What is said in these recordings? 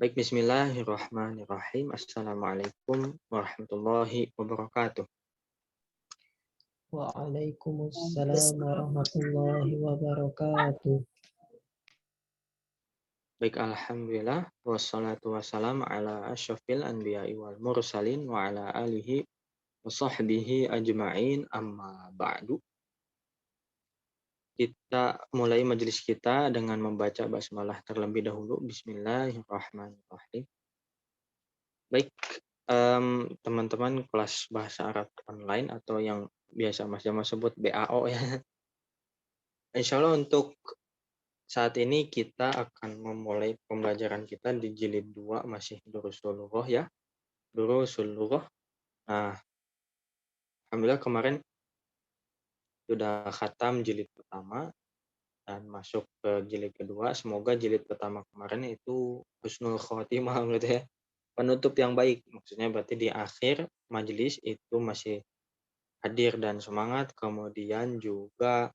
Baik, bismillahirrahmanirrahim. Assalamualaikum warahmatullahi wabarakatuh. Waalaikumsalam warahmatullahi wabarakatuh. Baik, alhamdulillah wassalatu wassalamu ala asyrafil anbiya'i wal mursalin wa ala alihi wa sahbihi ajma'in amma ba'du. Kita mulai majelis kita dengan membaca basmalah terlebih dahulu. Bismillahirrahmanirrahim. Baik, teman-teman kelas bahasa Arab online atau yang biasa Mas Jamal sebut BAO ya. Insya Allah untuk saat ini kita akan memulai pembelajaran kita di jilid 2 masih Durusul Lughah ya. Durusul Lughah. Nah, alhamdulillah kemarin sudah khatam jilid pertama dan masuk ke jilid kedua. Semoga jilid pertama kemarin itu husnul khotimah gitu ya. Penutup yang baik. Maksudnya berarti di akhir majelis itu masih hadir dan semangat, kemudian juga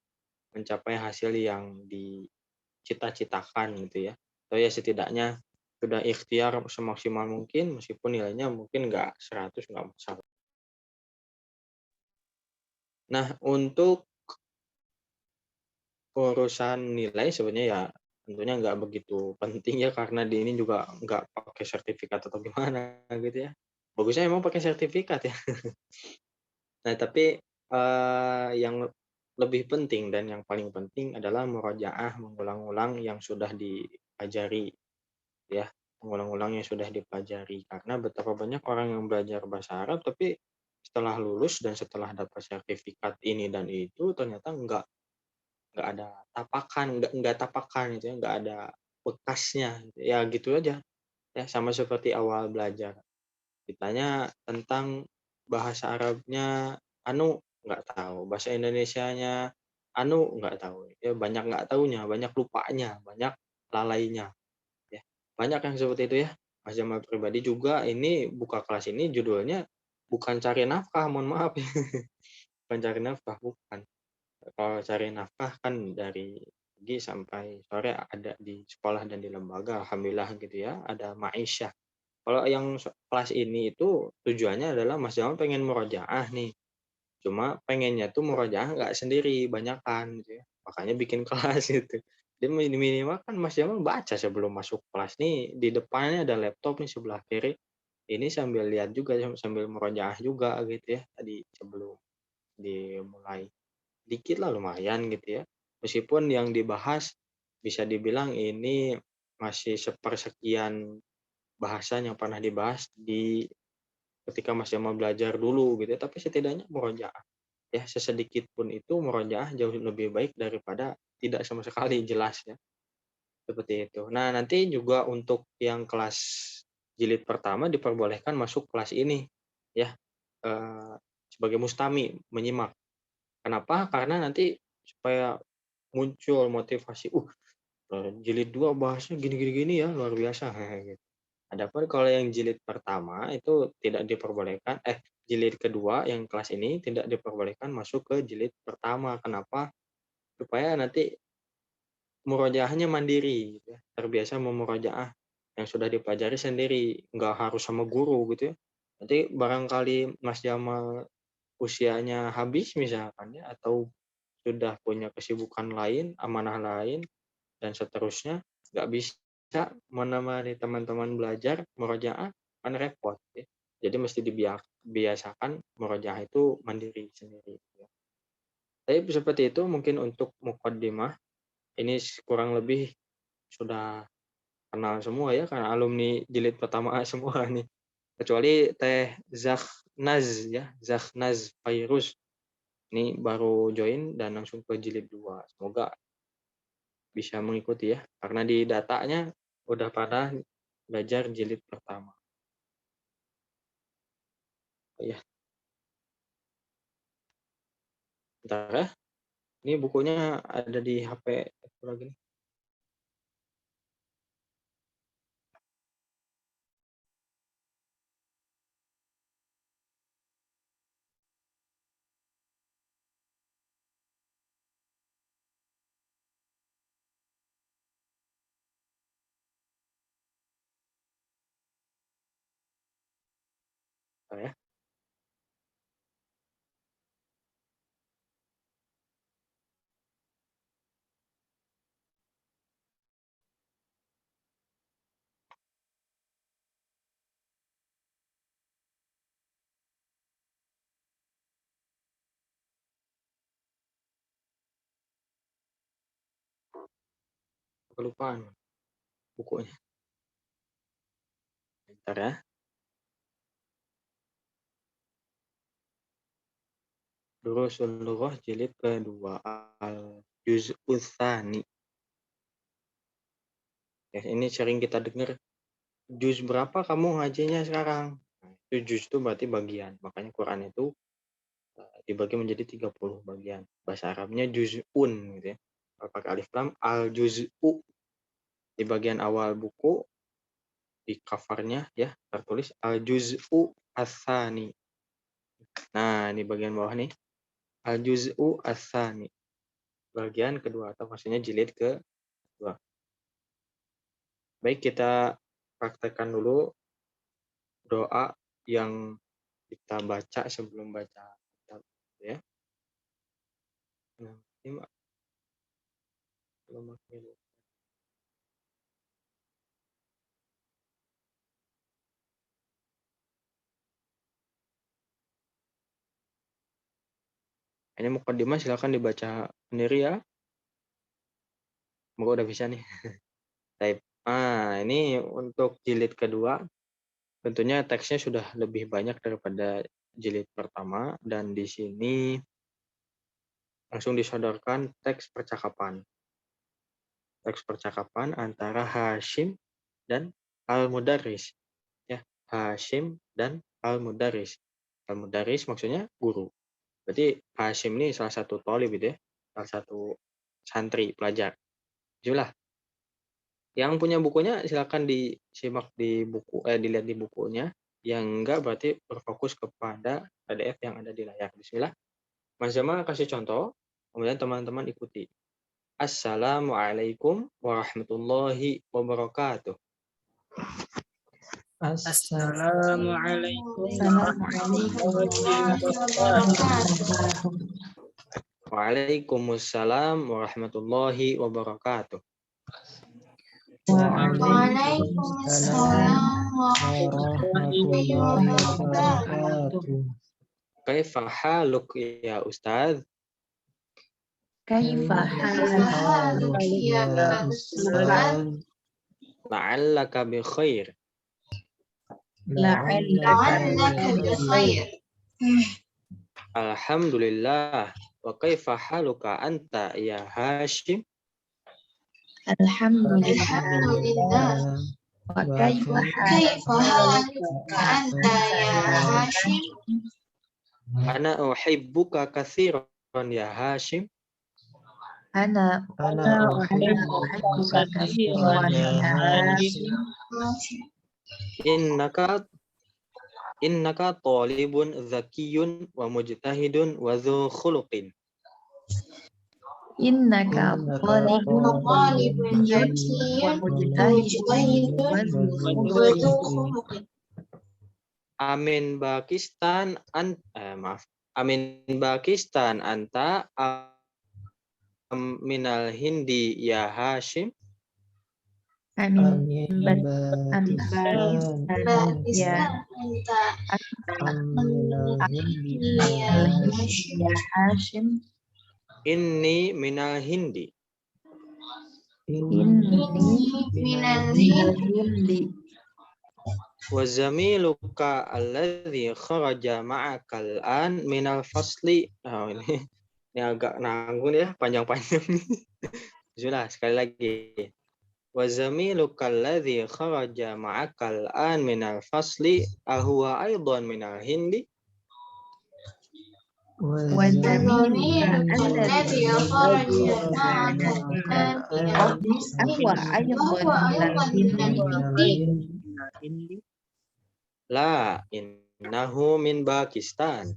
mencapai hasil yang dicita-citakan gitu ya. Atau ya setidaknya sudah ikhtiar semaksimal mungkin meskipun nilainya mungkin nggak 100 nggak masalah. Nah, untuk urusan nilai sebenarnya ya tentunya nggak begitu penting ya karena di ini juga nggak pakai sertifikat atau gimana gitu ya. Bagusnya emang pakai sertifikat ya. Nah, tapi yang lebih penting dan yang paling penting adalah murojaah, mengulang-ulang yang sudah dipelajari ya, mengulang-ulang yang sudah dipelajari. Karena betapa banyak orang yang belajar bahasa Arab tapi setelah lulus dan setelah dapat sertifikat ini dan itu ternyata nggak ada tapakan, nggak tapakan gitu ya, nggak ada bekasnya, gitu. Ya gitu aja ya, sama seperti awal belajar. Ditanya tentang bahasa Arabnya, anu nggak tahu, bahasa Indonesianya, anu nggak tahu. Ya banyak nggak tahunya, banyak lupanya, banyak lalainya. Ya, banyak yang seperti itu ya. Mas Jamal pribadi juga ini buka kelas ini judulnya bukan cari nafkah, mohon maaf ya. Bukan cari nafkah, bukan. Kalau cari nafkah kan dari pagi sampai sore ada di sekolah dan di lembaga, alhamdulillah gitu ya, ada ma'isyah. Kalau yang kelas ini itu tujuannya adalah Mas Jamal pengen murojaah nih, cuma pengennya tuh murojaah nggak sendiri, banyakan gitu ya, makanya bikin kelas gitu. Jadi minimal kan Mas Jamal baca sebelum masuk kelas nih, di depannya ada laptop nih sebelah kiri, ini sambil lihat juga, sambil murojaah juga gitu ya, tadi sebelum dimulai. Dikit lah lumayan gitu ya, meskipun yang dibahas bisa dibilang ini masih sepersekian bahasan yang pernah dibahas ketika Mas Jamal belajar dulu gitu ya, tapi setidaknya murojaah. Ya, sesedikit pun itu murojaah jauh lebih baik daripada tidak sama sekali, jelas ya, seperti itu. Nah, nanti juga untuk yang kelas jilid pertama diperbolehkan masuk kelas ini ya, eee, sebagai mustami, menyimak. Kenapa? Karena nanti supaya muncul motivasi, jilid 2 bahasnya gini gini gini ya, luar biasa, gitu. Adapun kalau yang jilid pertama itu tidak diperbolehkan jilid kedua yang kelas ini tidak diperbolehkan masuk ke jilid pertama. Kenapa? Supaya nanti murojaahnya mandiri gitu ya, terbiasa memurojaah yang sudah dipelajari sendiri, nggak harus sama guru gitu ya. Nanti barangkali Mas Jamal usianya habis misalkan ya, atau sudah punya kesibukan lain, amanah lain, dan seterusnya, nggak bisa menemani teman-teman belajar murojaah, kan repot ya. Jadi mesti biasakan murojaah itu mandiri sendiri ya. Tapi seperti itu mungkin untuk mukaddimah, ini kurang lebih sudah kenal semua ya, karena alumni jilid pertama A semua nih. Kecuali Teh Zakhnaz ya, Zakhnaz Fairuz. Ini baru join dan langsung ke jilid 2. Semoga bisa mengikuti ya, karena di datanya udah pada belajar jilid pertama. Oh ya, bentar ya, ini bukunya ada di HP aku lagi nih. Ya. Kelupaan bukunya. Bentar ya. Durusun Lughah jilid kedua al-juz'ul tsani. Ya, ini sering kita dengar. Juz berapa kamu ngajinya sekarang? Nah, itu juz itu berarti bagian. Makanya Quran itu dibagi menjadi 30 bagian. Bahasa Arabnya juz'un gitu ya. Kalau pakai alif lam al-juz'u. Di bagian awal buku di covernya ya tertulis al-juz'u ats-tsani. Nah, di bagian bawah nih al-juz'u ats-tsani. Bagian kedua atau maksudnya jilid kedua. Baik, kita praktekkan dulu doa yang kita baca sebelum baca kitab ya. Nah, ini ini mukadimah silakan dibaca sendiri ya. Semoga udah bisa nih. Baik. Ini untuk jilid kedua. Tentunya teksnya sudah lebih banyak daripada jilid pertama dan di sini langsung disodorkan teks percakapan. Teks percakapan antara Hashim dan Al-Mudarris. Ya, Hashim dan Al-Mudarris. Al-Mudarris maksudnya guru. Berarti Hashim ini salah satu thalib gitu ya. Salah satu santri, pelajar. Itulah. Yang punya bukunya silakan disimak di buku, dilihat di bukunya. Yang enggak berarti berfokus kepada PDF yang ada di layar. Bismillah. Mas Jamal kasih contoh, kemudian teman-teman ikuti. Assalamualaikum warahmatullahi wabarakatuh. Assalamualaikum warahmatullahi wabarakatuh. Waalaikumsalam warahmatullahi wabarakatuh. Waalaikumsalam warahmatullahi wabarakatuh. Kaifa haluk ya Ustaz? Kaifa haluk ya Ustaz? La'allaka bi khair. La'allaka bi khair. Alhamdulillah. Wa kaifa haluka anta ya Hashim? Alhamdulillah. Wa kaifa haluka anta ya Hashim? Ana uhibbuka katsiran ya Hashim. Ana uhibbuka katsiran ya Hashim. Innaka talibun zakiyun wa mujtahidun wa dzu khuluqin. Innaka talibun zakiyyun wa mujtahidun wa dzu khuluqin. Amin Pakistan anta minal Hindi ya Hashim. Amin Pakistan ya Hashim. Inni minal Hindi. Inni minal Hindi. Wa zamiluka alladhi kharaja ma'aka al-an minal fasli. Ini agak nanggung ya, panjang-panjang. Sudah, sekali lagi. Wa zamiluka alladhi kharaja ma'aka al-an minal fasli ahuwa aidan minal Hindi. Wa zamiluka alladhi kharaja ma'aka al-an minal Hindi. La, innahu min Pakistan.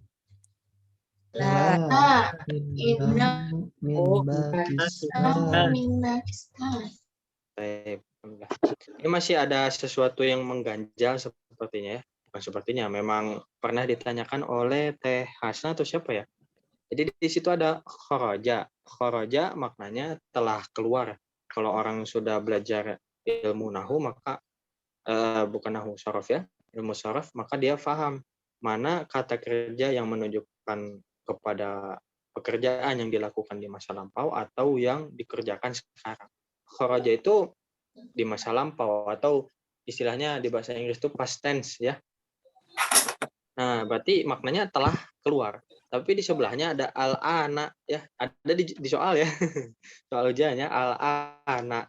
La, innahu min Pakistan. Ini masih ada sesuatu yang mengganjal sepertinya ya. bukan sepertinya, memang pernah ditanyakan oleh Teh Hasna atau siapa ya. Jadi di situ ada kharaja. Kharaja maknanya telah keluar. Kalau orang sudah belajar ilmu nahu maka bukan nahu sorof ya, ilmu sorof, maka dia paham mana kata kerja yang menunjukkan kepada pekerjaan yang dilakukan di masa lampau atau yang dikerjakan sekarang. Kharaja itu di masa lampau atau istilahnya di bahasa Inggris itu past tense ya. Nah, berarti maknanya telah keluar. Tapi di sebelahnya ada al-ana ya, ada di soal ya. Soal ujiannya al-ana.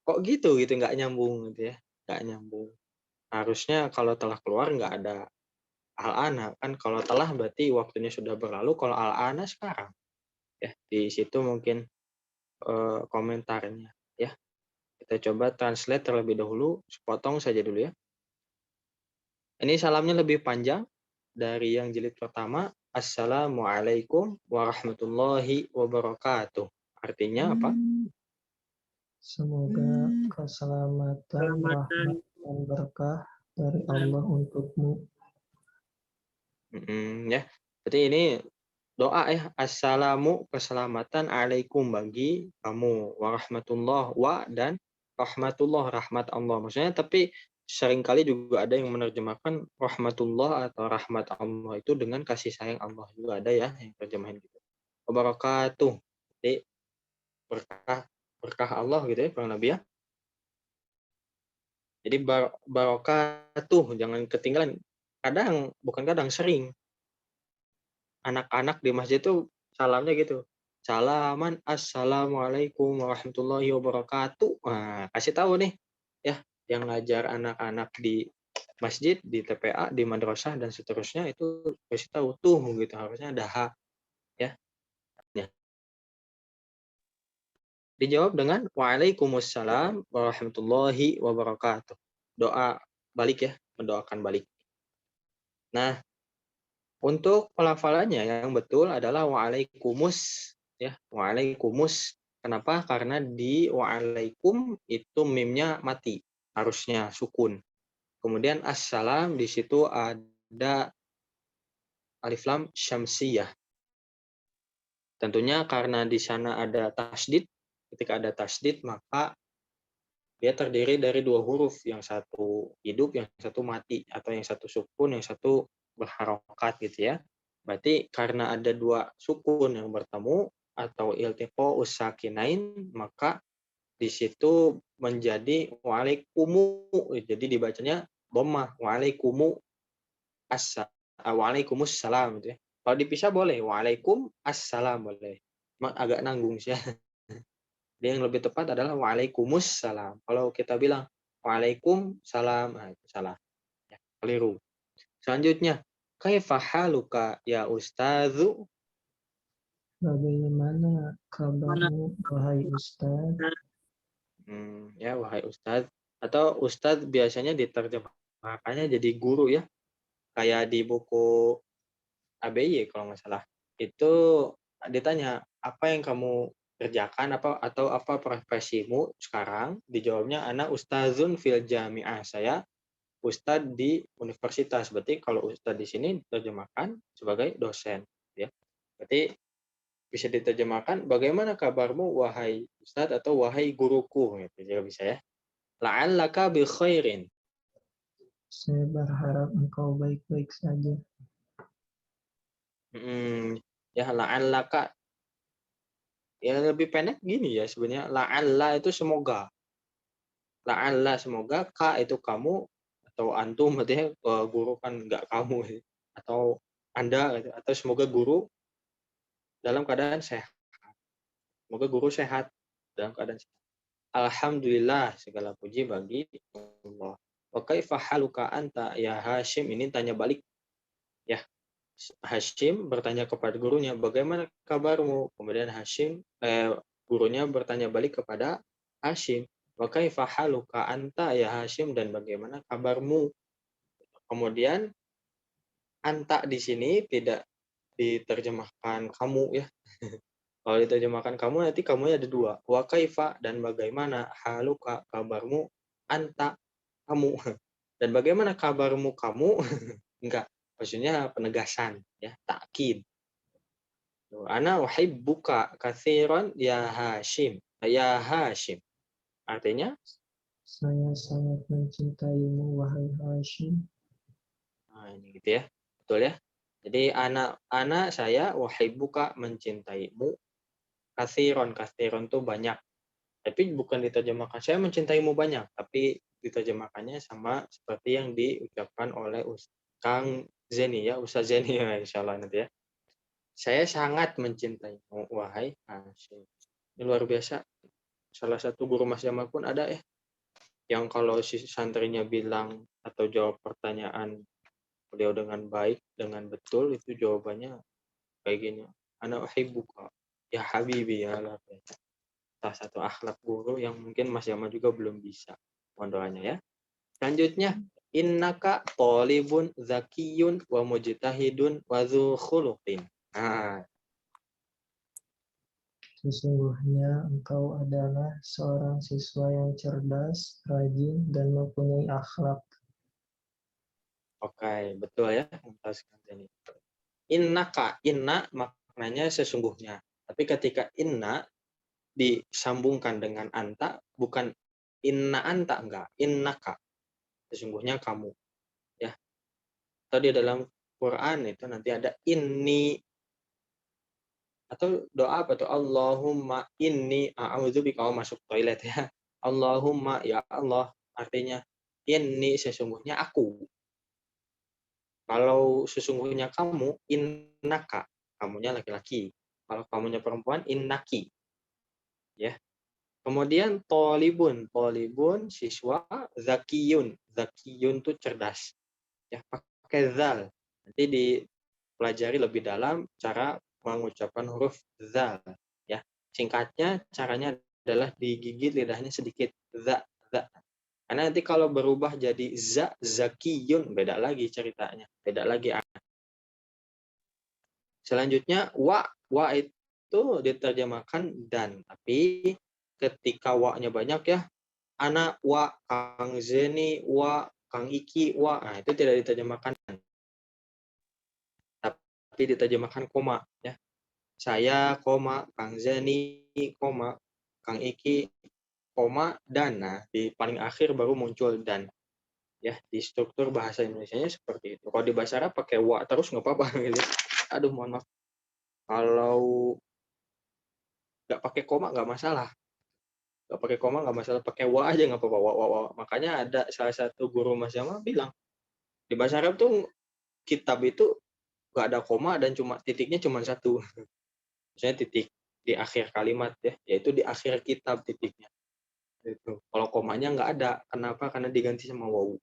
Kok gitu nggak nyambung gitu ya. Nggak nyambung. Harusnya kalau telah keluar nggak ada al-ana kan, kalau telah berarti waktunya sudah berlalu, kalau al-ana sekarang. Ya, di situ mungkin komentarnya ya. Kita coba translate terlebih dahulu, sepotong saja dulu ya. Ini salamnya lebih panjang dari yang jilid pertama. Assalamualaikum warahmatullahi wabarakatuh. Artinya apa? Semoga keselamatan, rahmat, dan berkah dari Allah untukmu. Ya, berarti ini doa ya. Assalamu keselamatan alaikum bagi kamu, warahmatullah wa dan rahmatullah rahmat Allah. Maksudnya tapi seringkali juga ada yang menerjemahkan rahmatullah atau rahmat Allah itu dengan kasih sayang Allah, juga ada ya yang terjemahin gitu. Wabarakatuh. Jadi berkah berkah Allah gitu ya kurang lebih ya. Jadi barokatuh jangan ketinggalan. Bukan kadang sering anak-anak di masjid tuh salamnya gitu. Salaman assalamualaikum warahmatullahi wabarakatuh. Nah, kasih tahu nih ya yang ngajar anak-anak di masjid, di TPA, di madrasah dan seterusnya itu kasih tahu tuh gitu, harusnya ada H ya. Ya. Dijawab dengan waalaikumsalam warahmatullahi wabarakatuh. Doa balik ya, mendoakan balik. Nah, untuk pelafalannya yang betul adalah wa'alaikumus ya, wa'alaikumus. Kenapa? Karena di wa'alaikum itu mimnya mati, harusnya sukun. Kemudian assalam di situ ada alif lam syamsiyah. Tentunya karena di sana ada tasdid, ketika ada tasdid maka dia terdiri dari dua huruf, yang satu hidup, yang satu mati, atau yang satu sukun, yang satu berharokat gitu ya. Berarti karena ada dua sukun yang bertemu atau iltiqo usakinain, maka di situ menjadi waalikumu. Jadi dibacanya dhammah, waalikumu waalaikumsalam gitu ya. Kalau dipisah boleh, waalaikum assalam boleh. Agak nanggung sih ya. Dia yang lebih tepat adalah waalaikumsalam. Kalau kita bilang waalaikumsalam, nah itu salah. Ya, keliru. Selanjutnya, kaifa haluka ya ustazu? Bagaimana kabarmu, wahai Ustaz? Ya, wahai ustaz. Atau ustaz biasanya diterjemahkannya jadi guru ya. Kayak di buku ABY kalau nggak salah. Itu ditanya, apa yang kamu kerjakan atau apa profesimu sekarang? Dijawabnya anak ustazun fil jami'ah. Saya ustadz di universitas. Berarti kalau ustadz di sini diterjemahkan sebagai dosen ya. Berarti bisa diterjemahkan bagaimana kabarmu wahai ustadz atau wahai guruku gitu juga bisa ya. La'allaka bi khairin. Saya berharap engkau baik-baik saja. Ya la'allaka ya lebih pendek gini ya sebenarnya, la'alla itu semoga. La'alla semoga, ka itu kamu atau antum berarti guru kan enggak kamu atau Anda gitu, atau semoga guru dalam keadaan sehat. Semoga guru sehat dalam keadaan sehat. Alhamdulillah segala puji bagi Allah. Wa kaifa haluka anta ya Hashim, ini tanya balik ya. Hashim bertanya kepada gurunya, bagaimana kabarmu? Kemudian gurunya bertanya balik kepada Hashim, wa kaifa haluka anta ya Hashim, dan bagaimana kabarmu? Kemudian anta di sini tidak diterjemahkan kamu ya. Kalau diterjemahkan kamu nanti kamunya ada dua. Wa kaifa dan bagaimana, haluka kabarmu, anta kamu. Dan bagaimana kabarmu kamu? Enggak, maksudnya penegasan ya, takkid. Ana uhibbuka katsiran ya Hashim. Ya Hashim. Artinya Saya sangat mencintaimu, wahai Hashim. nah, ini gitu ya. Betul ya. Jadi anak saya uhibbuka mencintaimu katsiran. Katsiran tuh banyak. Tapi bukan diterjemahkan saya mencintaimu banyak, tapi diterjemahkannya sama seperti yang diucapkan oleh Kang Zeni ya, Ustaz Zeni ya insyaallah nanti ya. Saya sangat mencintaimu wahai Hashim. Ini luar biasa. Salah satu guru Mas Jamal pun ada ya, yang kalau si santrinya bilang atau jawab pertanyaan beliau dengan baik, dengan betul, itu jawabannya kayak gini. Ana uhibbuka ya habibi ya luar biasa. Salah satu akhlak guru yang mungkin Mas Jamal juga belum bisa. Mohon doanya ya. Selanjutnya, innaka thalibun zakiyun wa mujtahidun wa dzu khuluqin. Nah, Sesungguhnya engkau adalah seorang siswa yang cerdas, rajin, dan mempunyai akhlak. oke, betul ya. Mumtaz ini. Innaka, inna maknanya sesungguhnya. Tapi ketika inna disambungkan dengan anta, bukan inna anta, enggak. Innaka, sesungguhnya kamu. Ya. Atau di dalam Quran itu nanti ada inni, atau doa apa tuh, Allahumma inni a'udzubika, kalau masuk toilet ya. Allahumma ya Allah, artinya inni sesungguhnya aku. Kalau sesungguhnya kamu, innaka, kamunya laki-laki. Kalau kamunya perempuan, innaki. Ya. Kemudian tolibun, tolibun siswa, zakiyun, zakiyun tuh cerdas. Ya, pakai zal. Nanti dipelajari lebih dalam cara mengucapkan huruf zal. Ya, singkatnya caranya adalah digigit lidahnya sedikit, za. Karena nanti kalau berubah jadi zakiyun, beda lagi ceritanya, beda lagi. Selanjutnya wa itu diterjemahkan dan, tapi ketika wa-nya banyak ya, ana wa, Kang Zeni wa, Kang Iki wa, nah itu tidak diterjemahkan, tapi diterjemahkan koma ya. Saya koma, Kang Zeni koma, Kang Iki koma, dan nah di paling akhir baru muncul dan. Ya, di struktur bahasa Indonesianya seperti itu. Kalau di bahasa Arab pakai wa terus nggak apa-apa gitu. Aduh, mohon maaf. Kalau nggak pakai koma nggak masalah. Nggak pakai koma nggak masalah, pakai wa aja nggak apa-apa. Wa. Makanya ada salah satu guru Mas Jamal bilang, di bahasa Arab tuh kitab itu nggak ada koma dan titiknya cuma satu. Misalnya titik di akhir kalimat ya, yaitu di akhir kitab titiknya. Itu. Kalau komanya nggak ada. Kenapa? Karena diganti sama wawu.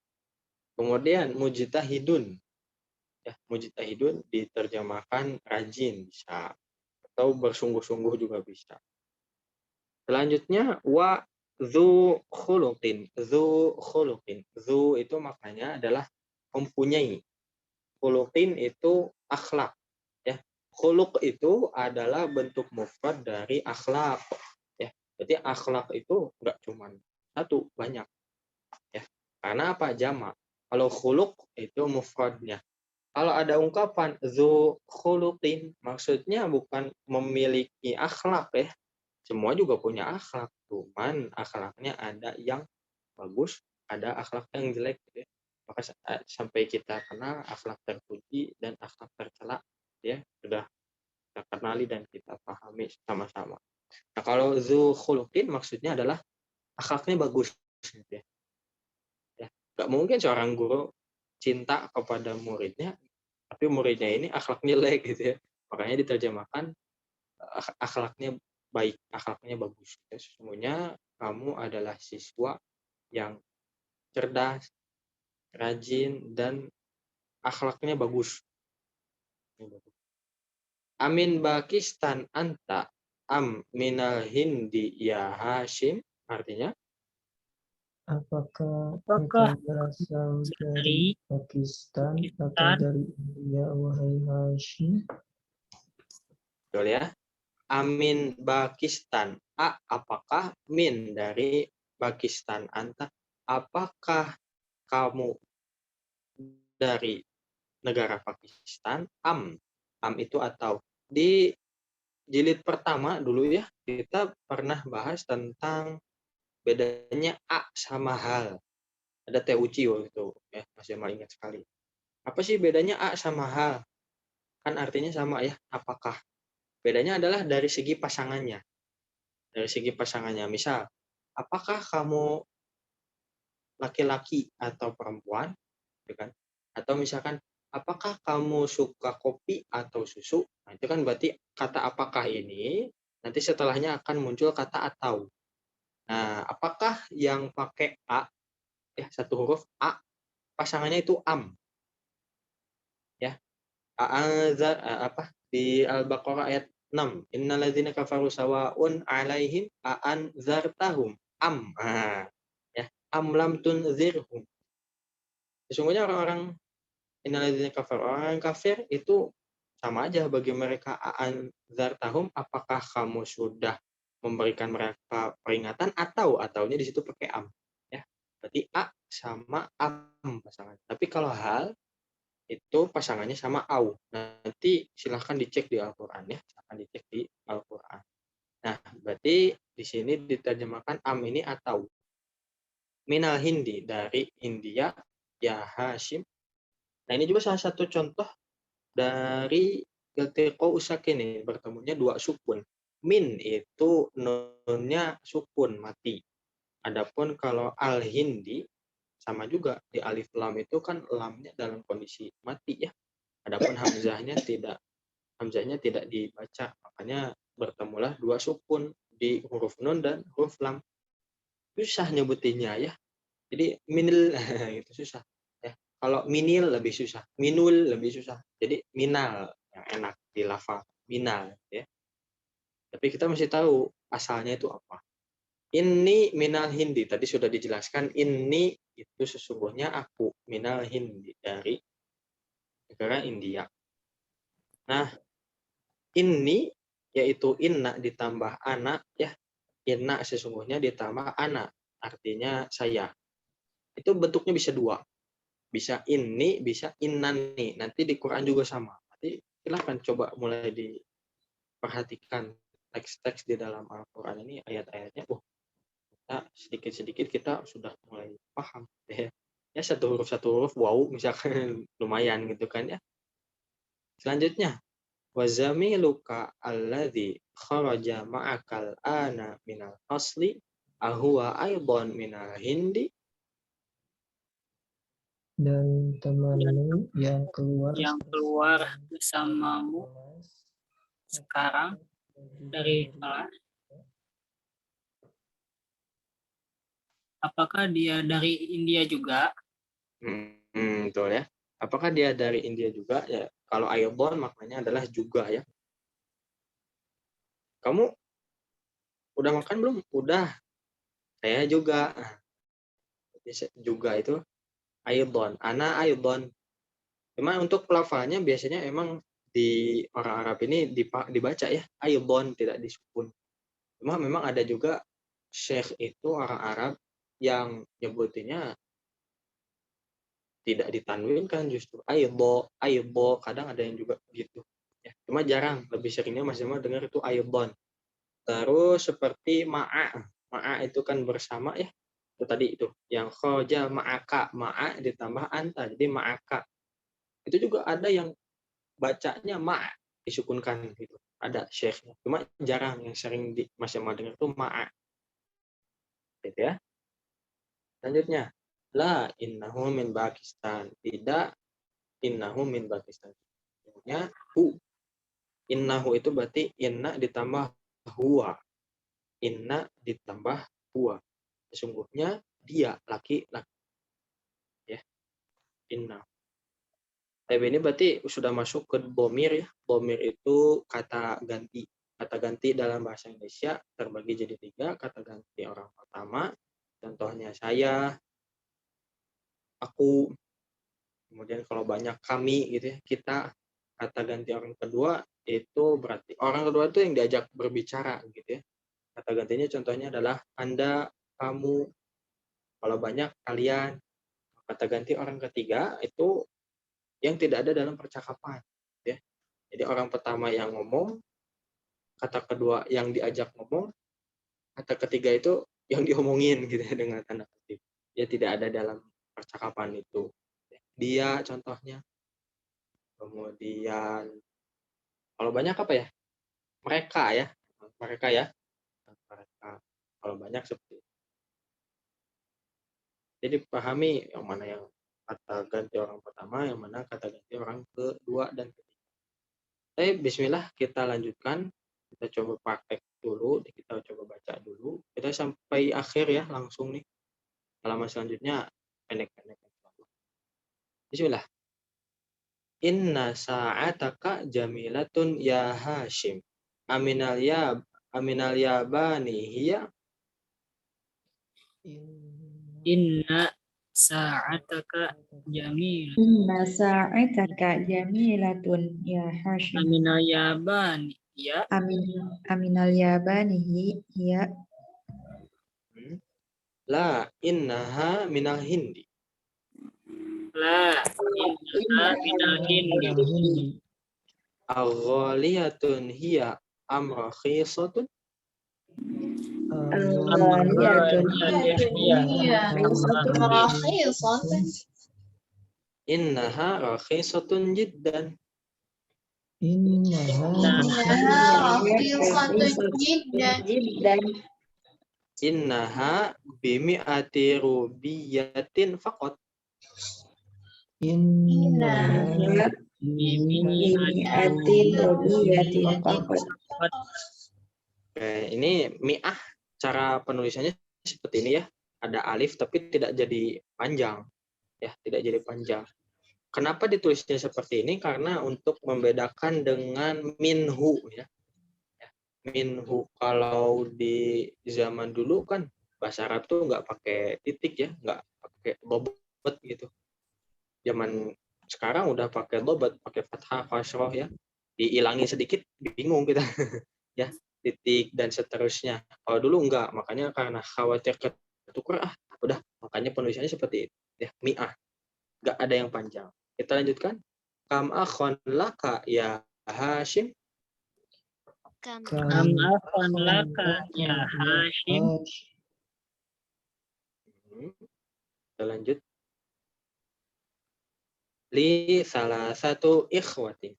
Kemudian mujtahidun. Ya, mujtahidun diterjemahkan rajin bisa, atau bersungguh-sungguh juga bisa. Selanjutnya wa dzu khuluqin. Dzu khuluqin. Dzu itu maknanya adalah mempunyai. Khuluqin itu akhlak ya. Khuluq itu adalah bentuk mufrad dari akhlak ya. Jadi akhlak itu enggak cuma satu, banyak ya. Karena apa? Jamak. Kalau khuluq itu mufradnya. Kalau ada ungkapan dzu khuluqin, maksudnya bukan memiliki akhlak ya. Semua juga punya akhlak, cuman akhlaknya ada yang bagus, ada akhlak yang jelek gitu ya. Maka sampai kita kenal akhlak terpuji dan akhlak tercela ya, sudah kita kenali dan kita pahami sama-sama. Nah, kalau dzu khuluqin maksudnya adalah akhlaknya bagus gitu ya. Ya, nggak mungkin seorang guru cinta kepada muridnya tapi muridnya ini akhlaknya jelek gitu ya. Makanya diterjemahkan akhlaknya baik, akhlaknya bagus. Sesungguhnya kamu adalah siswa yang cerdas, rajin, dan akhlaknya bagus. Amin Pakistan anta am minal hindi ya Hashim. Artinya, Apakah Apakah engkau berasal dari dari Pakistan atau dari India, wahai Hashim? betul ya. Amin Pakistan. Apakah min dari Pakistan anta? Apakah kamu dari negara Pakistan, am itu atau. Di jilid pertama dulu ya, kita pernah bahas tentang bedanya a sama hal. Ada Teh Uci waktu itu, ya, Mas Jamal ingat sekali. Apa sih bedanya a sama hal? Kan artinya sama ya, apakah. Bedanya adalah dari segi pasangannya. Dari segi pasangannya, misal, apakah kamu laki-laki atau perempuan, gitu kan? Atau misalkan, apakah kamu suka kopi atau susu? Nah, itu kan berarti kata apakah ini nanti setelahnya akan muncul kata atau. Nah, apakah yang pakai a, ya satu huruf a, pasangannya itu am, ya. Apa di Al-Baqarah ayat 6, innalladzina kafaru sawaun alaihim anzartahum am. Ya, am lam tunzirhum. Sesungguhnya orang-orang innalladzina kafaru, orang kafir itu sama aja bagi mereka, anzartahum, apakah kamu sudah memberikan mereka peringatan, ataunya di situ pakai am, ya. Berarti a sama am pasangan. Tapi kalau hal itu pasangannya sama au. Nanti silahkan dicek di Al-Qur'an ya, silahkan dicek di Al-Qur'an. Nah, berarti di sini diterjemahkan am ini atau. Minal Hindi, dari India, ya Hashim. Nah, ini juga salah satu contoh dari iltiqo usakin ini, bertemunya dua sukun. Min itu nunnya sukun mati. Adapun kalau al-Hindi sama juga, di alif lam itu kan lamnya dalam kondisi mati ya. Adapun hamzahnya tidak dibaca, makanya bertemulah dua sukun di huruf nun dan huruf lam. Susah nyebutinnya ya. Jadi minil itu susah ya. Kalau minil lebih susah, minul lebih susah. Jadi minal yang enak di lafal, minal ya. Tapi kita mesti tahu asalnya itu apa. Ini minal Hindi, tadi sudah dijelaskan, ini itu sesungguhnya aku, minal Hindi, dari negara India. Nah, ini yaitu inna ditambah anak ya. Inna sesungguhnya ditambah anak, artinya saya. Itu bentuknya bisa dua. Bisa ini, bisa innani. Nanti di Quran juga sama. Nanti silahkan coba mulai diperhatikan teks-teks di dalam Al-Quran ini, ayat-ayatnya. Kita sedikit-sedikit kita sudah mulai paham. Ya, satu huruf, wow, misalkan lumayan gitu kan ya. Selanjutnya, wazamiluka alladzi kharaja ma'akal ana minal asli ahuwa aidon minal hindi. Dan temanmu yang keluar bersamamu sekarang dari kelas, apakah dia dari India juga? Betul ya. Apakah dia dari India juga? Ya, kalau aidon maknanya adalah juga ya. Kamu udah makan belum? Udah. Saya juga. Juga itu aidon. Ana aidon. Cuma untuk pelafalannya biasanya emang di orang Arab ini dibaca ya, aidon, tidak disukun. Cuma memang ada juga syekh itu orang Arab yang nyebutinnya tidak ditanwinkan, justru aido, kadang ada yang juga gitu. Ya, cuma jarang, lebih seringnya Mas Jamal dengar itu aidon. Terus seperti ma'a itu kan bersama ya. Itu tadi itu yang khoja ma'aka, ma'a ditambah anta jadi ma'aka. Itu juga ada yang bacanya ma' disukunkan gitu. Ada syekhnya. Cuma jarang, yang sering Mas Jamal dengar itu ma'a. Gitu ya. Selanjutnya, la innahu min Pakistan. Tidak, innahu min Pakistan. Sebenarnya hu. Innahu itu berarti inna ditambah huwa. Inna ditambah huwa. Sesungguhnya dia laki-laki. Ya. Inna. Tapi ini berarti sudah masuk ke bomir ya. Bomir itu kata ganti. Kata ganti dalam bahasa Indonesia terbagi jadi 3. Kata ganti orang pertama, contohnya saya, aku, kemudian kalau banyak kami gitu ya, kita. Kata ganti orang kedua itu berarti orang kedua itu yang diajak berbicara gitu ya. Kata gantinya contohnya adalah Anda, kamu, kalau banyak kalian. Kata ganti orang ketiga itu yang tidak ada dalam percakapan, ya. Jadi orang pertama yang ngomong, kata kedua yang diajak ngomong, kata ketiga itu yang diomongin gitu ya dengan tanda kutip. Ya tidak ada dalam percakapan itu. Dia contohnya. Kemudian kalau banyak apa ya? Mereka ya. Mereka ya. Mereka. Kalau banyak seperti itu. Jadi pahami yang mana yang kata ganti orang pertama, yang mana kata ganti orang kedua dan ketiga. Bismillah kita lanjutkan. Kita coba praktek dulu, kita coba baca dulu. Kita sampai akhir ya langsung nih. Halaman selanjutnya pendek-pendek. Bismillah. Inna sa'ataka jamilatun ya Hashim. Aminal yabani hiya. Inna sa'ataka jamil. Inna sa'ataka jamilatun ya Hashim. Aminal yabani ya. Aminal yabanihi ya. La innaha minal hindi. La inna minal hindi. Aghaliyatun hiya am rakhisatun. Al-ghaliyatun Innaha rakhisatun jiddan. jiddan. Innaha bimi'ati rubiyatin faqat. Innaha bimi'atin rubiyatin faqat. Oke, ini mi'ah cara penulisannya seperti ini ya. Ada alif tapi tidak jadi panjang. Ya, tidak jadi panjang. Kenapa ditulisnya seperti ini? Karena untuk membedakan dengan minhu ya. Minhu kalau di zaman dulu kan bahasa Arab tuh nggak pakai titik ya, nggak pakai dobet gitu. Zaman sekarang udah pakai dobet, pakai fathah, kasroh ya. Diilangi sedikit bingung kita ya, titik dan seterusnya. Kalau dulu enggak, makanya karena khawatir ketukar udah makanya penulisannya seperti itu ya, mi'ah. Nggak ada yang panjang. Kita lanjutkan. Kam akhon laka ya Hashim. Kam akhon laka ya Hashim. Kita lanjut. Li salah satu ikhwati.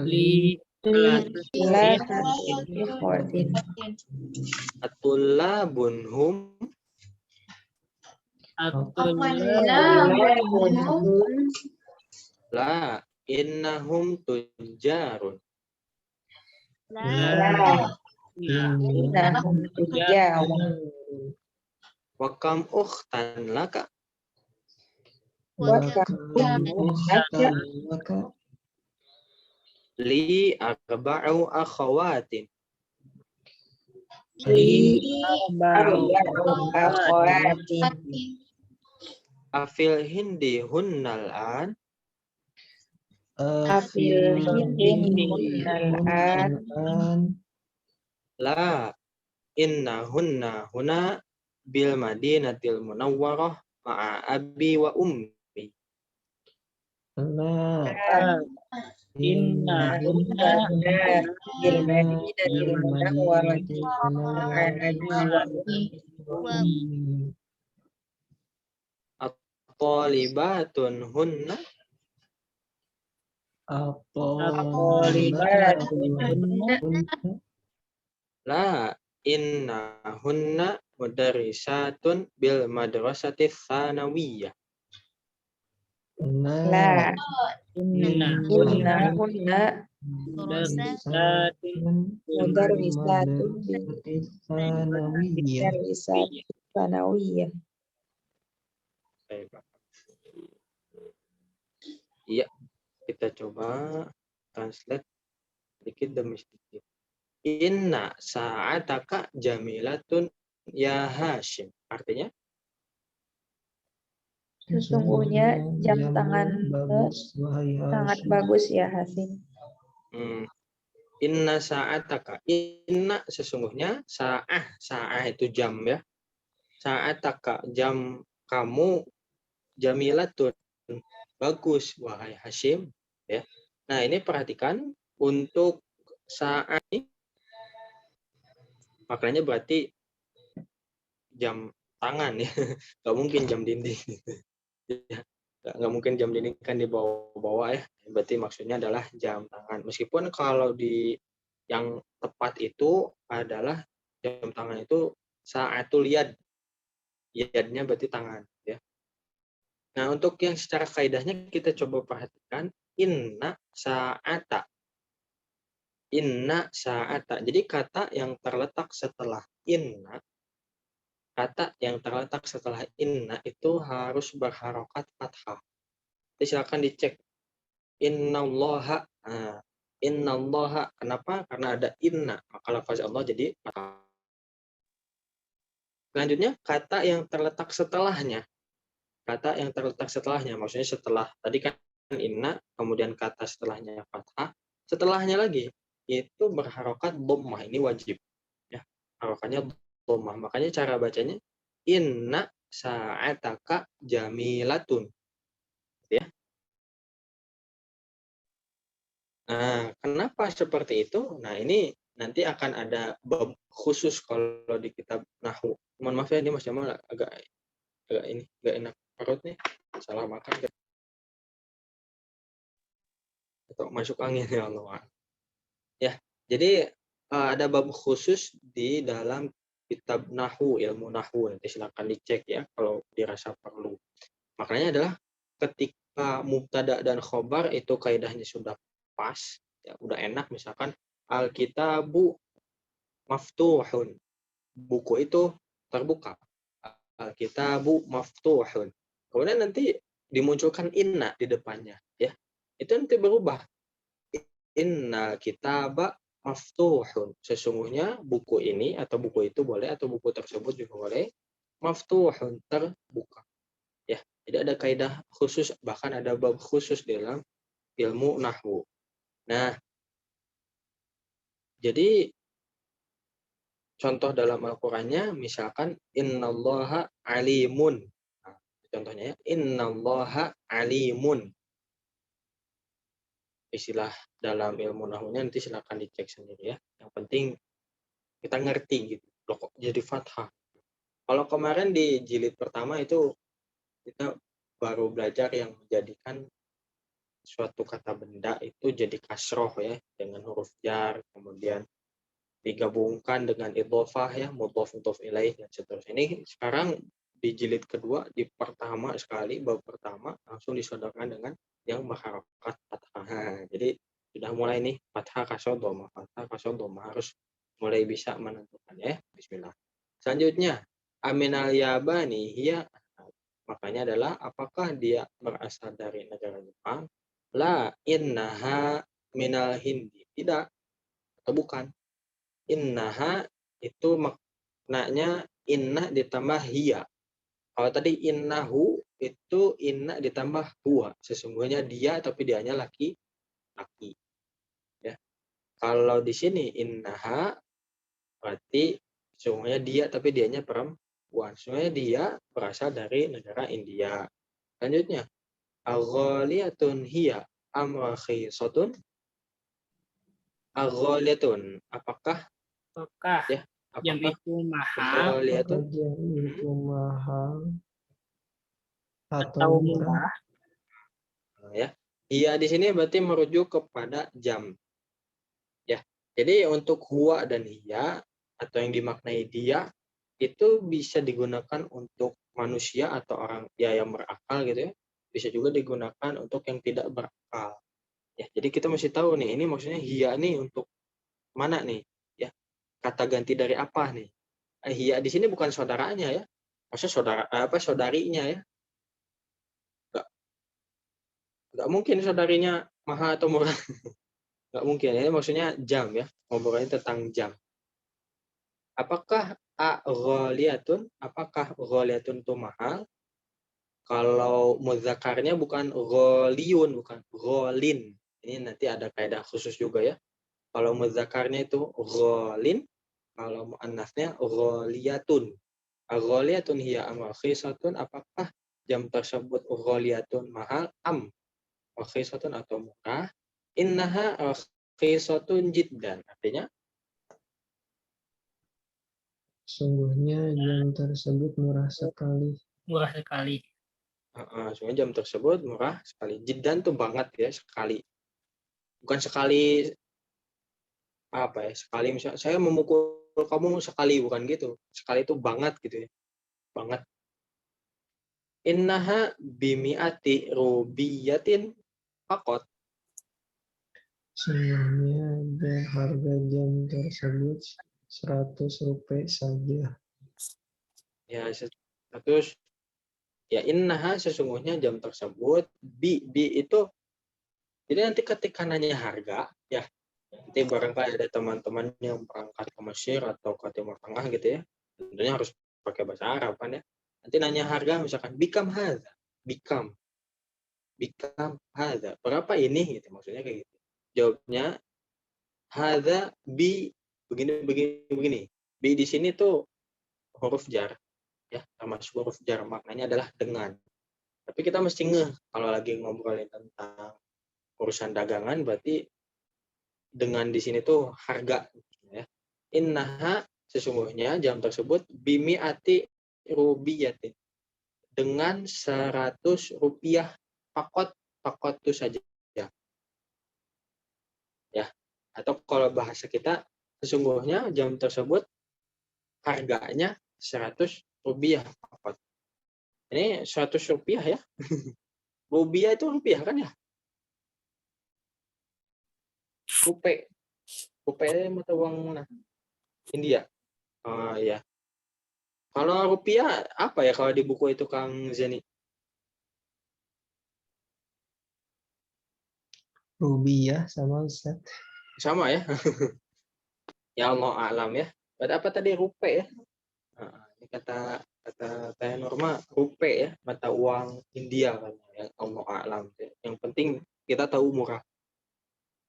Li ikhwatin. Atullabun hum. La innahum tujarun. Innahum tujarun. Wa kam ukhtan laka. Wa kam laka. Li arba'u akhawatin. Li arba'u akhawatin. Afil hindi hunnal an. Afil hindi hunnal an. La innahunna huna bil madinatil munawwarah ma'a abi wa ummi. Innahunna bil madinatil munawwarah ma'a abi wa ummi. At-talibatun hunna. La innahunna mudarrisatun bil madrasati tsanawiyah. La innahunna mudarrisatun tsanawiyah. Iya, kita coba translate sedikit demi sedikit. Inna sa'ataka jamilatun ya Hashim. Artinya? Sesungguhnya jam tanganmu sangat bagus ya Hashim. Inna sa'ataka. Inna sesungguhnya, sa'ah itu jam ya. Sa'ataka jam kamu jamilatun, bagus wahai Hashim, ya. Nah, ini perhatikan untuk saat ini maknanya berarti jam tangan ya, nggak mungkin jam dinding. Ya, nggak mungkin jam dinding kan dibawa-bawa ya. Berarti maksudnya adalah jam tangan. Meskipun kalau di yang tepat itu adalah jam tangan itu saatul yad. Yadnya berarti tangan ya. Nah, untuk yang secara kaidahnya kita coba perhatikan inna sa'ata. Inna sa'ata. Jadi kata yang terletak setelah inna, kata yang terletak setelah inna itu harus berharokat fathah. Jadi silakan dicek. Innallaha. Nah, innallaha. Kenapa? Karena ada inna. Maka lafaz Allah jadi fathah. Selanjutnya kata yang terletak setelahnya. Kata yang terletak setelahnya. Maksudnya setelah tadi kan inna, kemudian kata setelahnya fathah. Setelahnya lagi itu berharokat dhammah. Ini wajib. Ya, harokatnya dhammah. Makanya cara bacanya inna sa'ataka jamilatun. Ya. Nah, kenapa seperti itu? Nah, ini nanti akan ada bab khusus kalau di kitab Nahwu. Mohon maaf ya, ini Mas Jamal agak ini agak enak perut nih. Salah makan atau masuk angin ya Allah. Ya, jadi ada bab khusus di dalam kitab Nahwu, ilmu Nahwu. Nanti silakan dicek ya kalau dirasa perlu. Maknanya adalah ketika mubtada dan khobar itu kaidahnya sudah pas, ya udah enak, misalkan Alkitabu maftuhun, buku itu terbuka. Alkitabu maftuhun. Kemudian nanti dimunculkan inna di depannya, ya. Itu nanti berubah. Inna kitaba maftuhun. Sesungguhnya buku ini atau buku itu boleh atau buku tersebut juga boleh. Maftuhun, terbuka. Ya, jadi ada kaidah khusus, bahkan ada bab khusus dalam ilmu nahwu. Nah, jadi contoh dalam Al-Qur'annya misalkan innallaha alimun. Nah, contohnya ya, innallaha alimun. Istilah dalam ilmu nahwunya nanti silakan dicek sendiri ya. Yang penting kita ngerti gitu. Loh kok jadi fathah? Kalau kemarin di jilid pertama itu kita baru belajar yang menjadikan suatu kata benda itu jadi kasroh ya dengan huruf jar, kemudian digabungkan dengan idhofah ya, mudhof ilaih dan seterusnya. Ini sekarang di jilid kedua, di pertama sekali, bab pertama langsung disodorkan dengan yang berharokat fathah. Jadi sudah mulai nih fathah kasroh dhamma, fathah kasroh dhamma, harus mulai bisa menentukan ya. Bismillah. Selanjutnya aminal yabani hiya, makanya adalah apakah dia berasal dari negara Jepang? La innaha minal hindi. Tidak atau bukan. Innaha itu maknanya inna ditambah hiya. Kalau tadi innahu itu inna ditambah huwa. Sesungguhnya dia tapi dianya laki-laki. Ya. Kalau di sini innaha berarti sesungguhnya dia tapi dianya perempuan. Sesungguhnya dia berasal dari negara India. Selanjutnya, aghaliyatun hiya am rakhisatun? Aghaliyatun, apakah Apakah ya? jam Apakah itu mahal aghaliyatun? Apakah jam itu mahal atau atau murah? murah? Ya. Iya di sini berarti merujuk kepada jam. Ya. Jadi untuk huwa dan hiya atau yang dimaknai dia itu bisa digunakan untuk manusia atau orang ya yang berakal gitu ya. Bisa juga digunakan untuk yang tidak berakal. Ya, jadi kita mesti tahu nih, ini maksudnya hiya nih untuk mana nih? Ya, kata ganti dari apa nih? Hiya di sini bukan saudaranya ya. Maksudnya saudara apa saudarinya ya? Nggak mungkin saudarinya mahal atau murah. Nggak mungkin. Ini maksudnya jam ya. Ngobrolnya tentang jam. Apakah ghaliyatun? Apakah ghaliyatun itu mahal? Kalau mudzakarnya bukan ghaliyun, bukan ghalin. Ini nanti ada kaidah khusus juga ya. Kalau mudzakarnya itu ghalin, kalau muannasnya ghaliyatun. Agholiyatun hiya am rakhisatun, apakah jam tersebut gholiyatun mahal am rakhisatun atau murah? Innaha rakhisatun jiddan. Artinya sungguhnya jam tersebut murah sekali. Murah sekali. sebenarnya jam tersebut murah sekali. Jiddan tuh banget ya, sekali. Bukan sekali apa ya, sekali misalnya saya memukul kamu sekali, bukan gitu. Sekali itu banget gitu ya. Banget. Innaha bimi'ati rubiyatin fakot. Sungguhnya harga jam tersebut 100 rupiah saja. Ya, terus ya innaha sesungguhnya jam tersebut bi itu, jadi nanti ketika nanya harga ya, nanti barangkali ada teman-teman yang berangkat ke Mesir atau ke Timur Tengah gitu ya, tentunya harus pakai bahasa Arab kan ya. Nanti nanya harga misalkan bikam hadza, bikam hadza, berapa ini gitu, maksudnya kayak gitu. Jawabnya hadza bi begini. Bi di sini tuh huruf jar ya, termasuk huruf jar, maknanya adalah dengan. Tapi kita mesti ngeh kalau lagi ngobrolin tentang urusan dagangan, berarti dengan di sini tuh harga ya. Innaha sesungguhnya jam tersebut bimi'ati rubiyatin, dengan 100 rupiah pakot itu saja ya. Atau kalau bahasa kita, sesungguhnya jam tersebut harganya 100 rupiah pakot. Ini 100 rupiah ya. Rupiah itu rupiah kan ya? Rupiah mata uang mana? India. Ya. Kalau rupiah apa ya kalau di buku itu Kang Zeni? Rubiah sama Ustaz. Sama ya. Ya Allah alam ya. Berarti apa tadi, rupiah ya? Ini kata Teh Norma, rupiah ya, mata uang India kan ya. Allah alam. Yang penting kita tahu murah.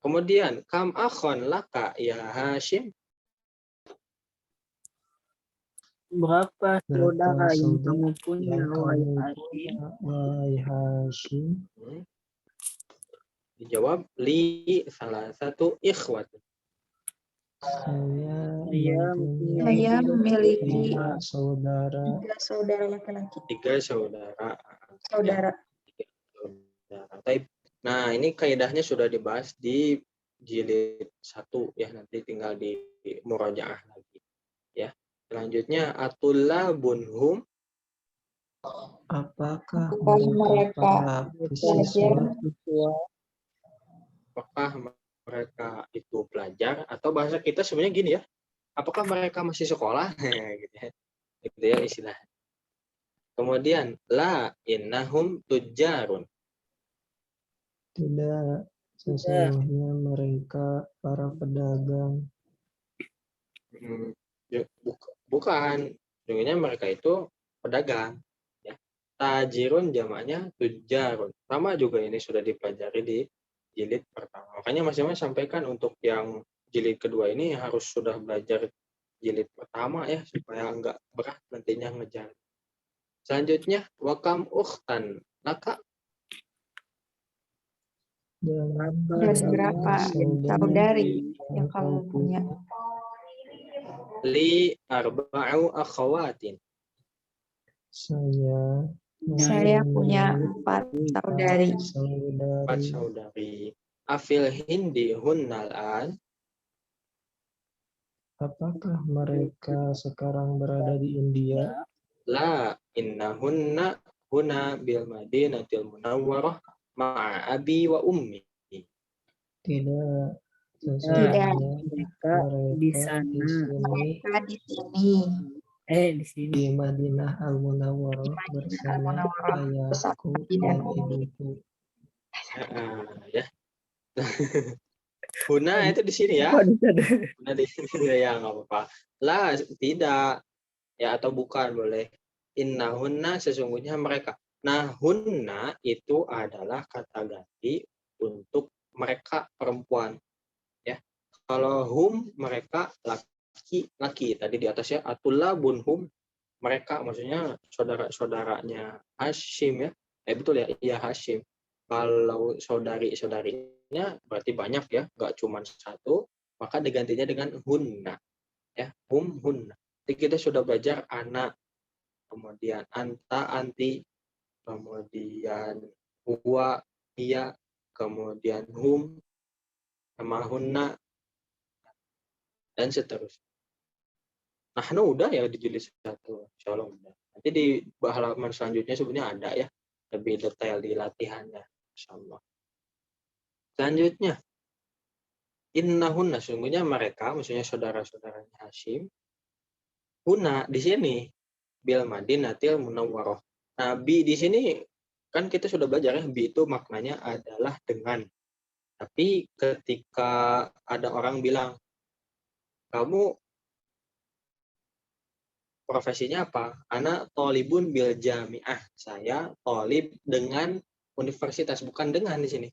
Kemudian kam akhon laka ya Hashim. Berapa saudara yang kamu punya, wahai Hashim? Dijawab li salah satu ikhwat. Saya memiliki tiga saudara laki-laki. Tiga saudara. Nah, ini kaidahnya sudah dibahas di jilid 1 ya, nanti tinggal di murajaah lagi ya. Selanjutnya atulla bunhum, apakah mereka siswa? apakah mereka itu pelajar, atau bahasa kita sebenarnya gini ya, apakah mereka masih sekolah gitu ya istilah. Kemudian la innahum tujjarun, Tidak, sesungguhnya mereka para pedagang. Bukan, sesungguhnya mereka itu pedagang ya. Tajirun jamaknya tujjarun, sama juga ini sudah dipelajari di jilid pertama. Makanya masing-masing sampaikan untuk yang jilid kedua ini harus sudah belajar jilid pertama ya, supaya enggak berat nantinya ngejar. Selanjutnya wakam ukhtan laka, Dan berapa saudari yang kamu punya? li arba'u akhawatin, saya punya 4 saudari. 4 saudari. Afil hindi hunnal an, apakah mereka sekarang berada di India? la innahunna huna bil madinatil munawwarah ma'a abi wa ummi. Tidak, Tidak. Mereka di sana. Mereka di sini. Di sini. Di Madinah Al-Munawwarah bersama ayahku dan ibuku. Ya. Huna itu di sini ya. Huna di sini ya, nggak apa-apa. La tidak ya, atau bukan boleh. Innahunna sesungguhnya mereka. Nah, hunna itu adalah kata ganti untuk mereka perempuan ya. Kalau hum mereka laki-laki, tadi di atasnya atulla bunhum mereka maksudnya saudara-saudaranya Hashim ya. Betul ya, iya Hashim. Kalau saudari-saudarinya berarti banyak ya, nggak cuma satu, maka digantinya dengan hunna ya, hunna. Jadi kita sudah belajar anak, kemudian anta, anti, kemudian huwa, iya, kemudian sama hunna, dan seterusnya. Nah, udah ya di jilid 1, insya Allah udah. Nanti di halaman selanjutnya sebenarnya ada ya, lebih detail di latihannya, insya Allah. Selanjutnya, innahunna, sungguhnya mereka, maksudnya saudara-saudaranya Hashim, huna di sini, bil madinatil munawwaroh. Nah, bi di sini kan kita sudah belajar ya, bi itu maknanya adalah dengan. Tapi ketika ada orang bilang, kamu profesinya apa? Anak tolibun bil jami'ah. Saya tolib dengan universitas, bukan dengan di sini.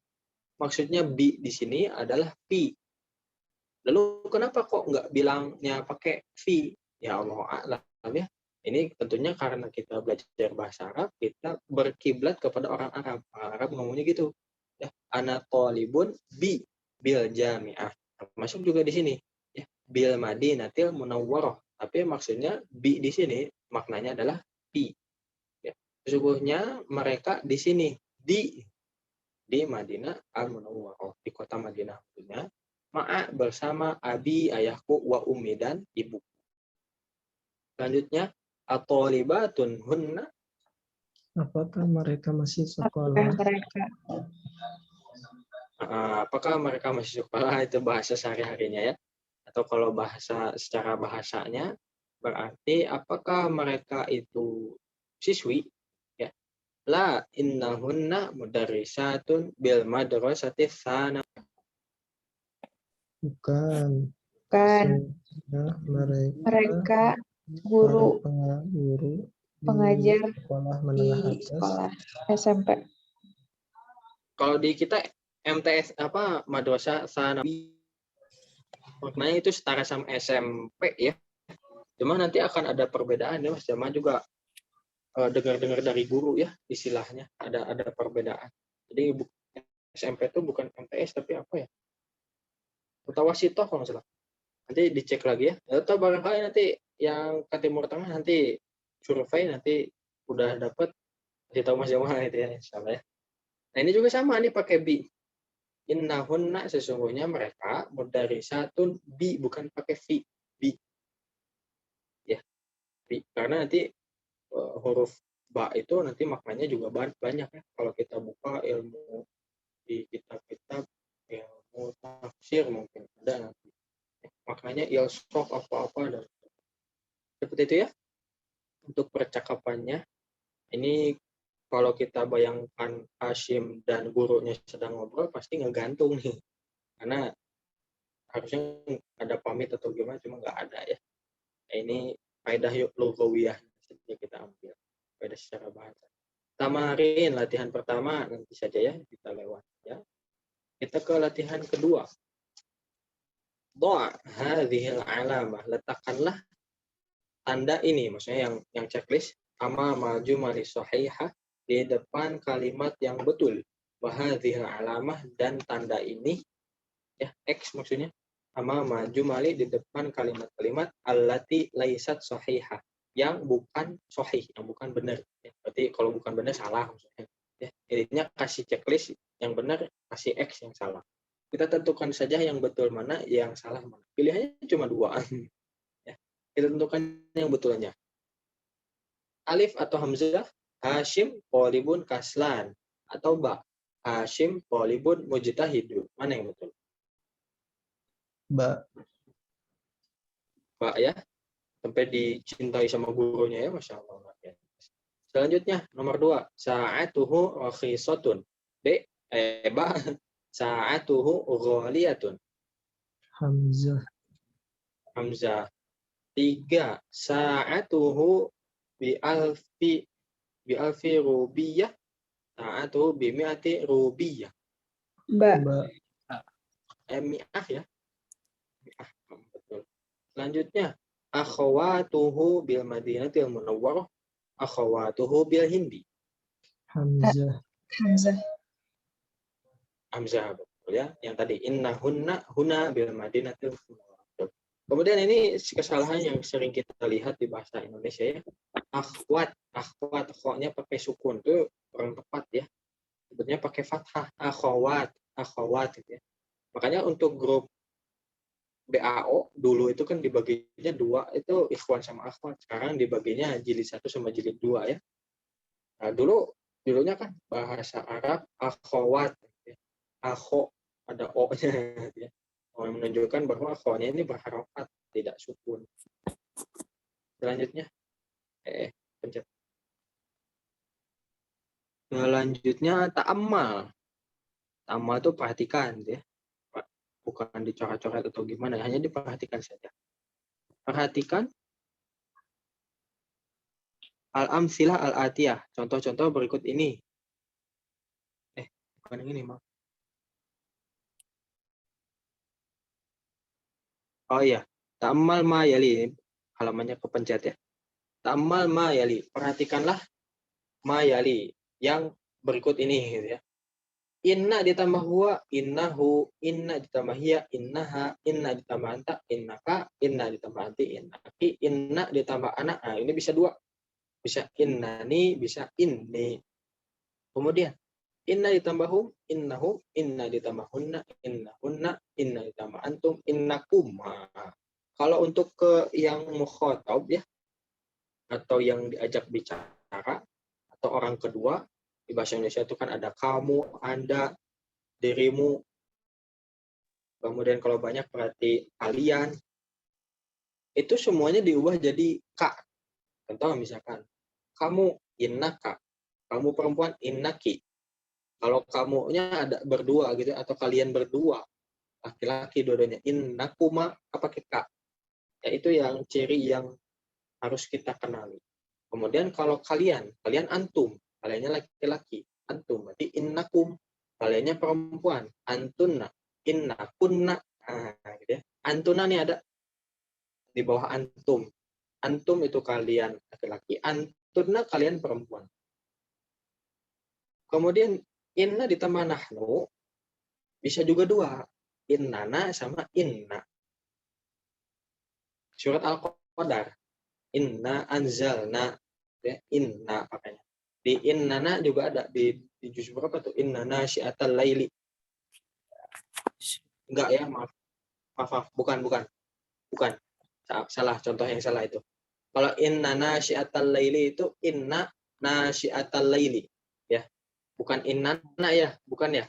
Maksudnya bi di sini adalah fi. Lalu kenapa kok nggak bilangnya pakai fi? Ya Allah a'lam ya. Ini tentunya karena kita belajar bahasa Arab, kita berkiblat kepada orang Arab. Orang Arab ngomongnya gitu. Ya, anak tolibun bil jami'ah. Masuk juga di sini. Ya, bil madinatil munawwaroh. Tapi maksudnya bi di sini maknanya adalah fi. Ya. Sesungguhnya mereka di sini di Madinah al-Munawwarah, di kota Madinah punya, ma'a bersama abi, ayahku, wa ummi, dan ibu. Selanjutnya, at-thalibatun hunna, Apakah mereka masih sekolah? apakah mereka masih sekolah? Itu bahasa sehari-harinya ya. Atau kalau secara bahasanya berarti apakah mereka itu siswi? Ya. La innahunna mudarrisatun bil madrasati tsana. Bukan. Bukan. Mereka Guru guru pengajar di sekolah di menengah atas. sekolah SMP. Kalau di kita MTS madrasah sanawi, maknanya itu setara sama SMP ya. Cuma nanti akan ada perbedaan ya Mas Jama juga dengar-dengar dari guru ya istilahnya ada perbedaan. Jadi SMP itu bukan MTS tapi apa ya? Mutawasitoh kalau nggak salah. Nanti dicek lagi ya. Atau barangkali nanti yang ke Timur Tengah nanti survei nanti udah dapat kasih tahu Mas Jama gitu ya insyaallah ya. Nah ini juga sama nih pakai bi. Innahunna, sesungguhnya mereka mudarisatun bi, bukan pakai fi, bi. Ya, bi. Karena nanti huruf ba itu nanti maknanya juga banyak ya. Kalau kita buka ilmu di kitab-kitab ilmu tafsir mungkin ada nanti. Maknanya ilsof apa-apa dan seperti itu ya. Untuk percakapannya ini kalau kita bayangkan Hashim dan gurunya sedang ngobrol pasti ngegantung nih. Karena harusnya ada pamit atau gimana, cuma nggak ada ya. Nah, ini faedah lughawiyah saja kita ambil, faedah secara bahasa. Tamarin latihan pertama nanti saja ya kita lewat ya. Kita ke latihan kedua. Dha' hadhil alamah, letakkanlah tanda ini, maksudnya yang checklist ama jumali sahihah, di depan kalimat yang betul. Wa hadhil alamah, dan tanda ini ya X maksudnya ama jumali, di depan kalimat-kalimat allati laisat sahihah, yang bukan sahih, yang bukan benar ya. Berarti kalau bukan benar salah maksudnya ya. Intinya kasih checklist yang benar, kasih X yang salah. Kita tentukan saja yang betul mana, yang salah mana. Pilihannya cuma 2 ya. Kita tentukan yang betulnya. Alif atau hamzah, Hashim polibun kaslan, atau ba, Hashim polibun mujtahidun. Mana yang betul? Ba. Ba ya. Sampai dicintai sama gurunya ya, Masya Allah. Selanjutnya, nomor 2. Sa'atuhu rakhisatun. Ba. Sa'atuhu ghaliyatun. Hamzah. 3. Sa'atuhu bi'alfi rubiyah. Sa'atuhu bimi'ati rubiyah. Ba. Mi'ah ya. Mi'ah. Betul. Selanjutnya, akhawatuhu bil Madinatil Munawwarah, akhawatuhu bil Hindi. Hamzah. Hamzah. Hamzah, betul ya. Yang tadi innahunna huna bil Madinatil Munawwarah. Kemudian ini kesalahan yang sering kita lihat di bahasa Indonesia ya. Akhwat, khoknya pakai sukun itu kurang tepat ya. Sebetulnya pakai fathah, akhwat gitu ya. Makanya untuk grup BAO dulu itu kan dibaginya dua, itu ikhwan sama akhwat. Sekarang dibaginya jilid 1 sama jilid 2 ya. Nah, dulunya kan bahasa Arab akhwat gitu ya. Akho ada o-nya gitu ya. Menunjukkan bahwa akhwatnya ini berharokat, tidak sukun. Selanjutnya pencet. Selanjutnya ta'ammal. Ta'ammal itu perhatikan gitu ya. Bukan dicoret-coret atau gimana, hanya diperhatikan saja. Perhatikan al-amsilah al-atiyah. Contoh-contoh berikut ini. Bukan yang ini, Maaf. Oh iya, ta'ammal ma yali. Halamannya kepencet ya. Ta'ammal ma yali. Perhatikanlah ma yali yang berikut ini gitu ya. Inna ditambah huwa, innahu, inna ditambah hiya, innaha, inna ditambah anta, innaka, inna ditambah anti, innaki, inna ditambah anak. Nah, ini bisa dua. Bisa innani, bisa inni. Kemudian, inna ditambah hum, innahu, inna ditambah hunna, innahunna, inna ditambah antum, innakuma. Kalau untuk ke yang mukhatab ya, atau yang diajak bicara, atau orang kedua, di bahasa Indonesia itu kan ada kamu, Anda, dirimu. Kemudian kalau banyak berarti kalian. Itu semuanya diubah jadi ka. Contoh misalkan, kamu innaka, kamu perempuan innaki. Kalau kamunya ada berdua gitu atau kalian berdua, laki-laki dua-duanya, innakuma apa pakai ka. Ya, itu yang ciri yang harus kita kenali. Kemudian kalau kalian antum, kaliannya laki-laki, antum berarti innakum, kaliannya perempuan, antunna, innakunna. Nah, gitu ya. Antuna nih ada di bawah antum. Antum itu kalian laki-laki, antunna kalian perempuan. Kemudian inna ditambah nahnu bisa juga dua, innana sama inna. Surat Al-Qadar, inna anzalna, ya, inna pakainya. Di innana juga ada di juz berapa tuh? Innana syi'atal laili. Enggak ya, maaf, bukan. Salah, contoh yang salah itu. Kalau innana syi'atal laili itu inna nasyi'atal laili, ya. Bukan innana ya, bukan ya.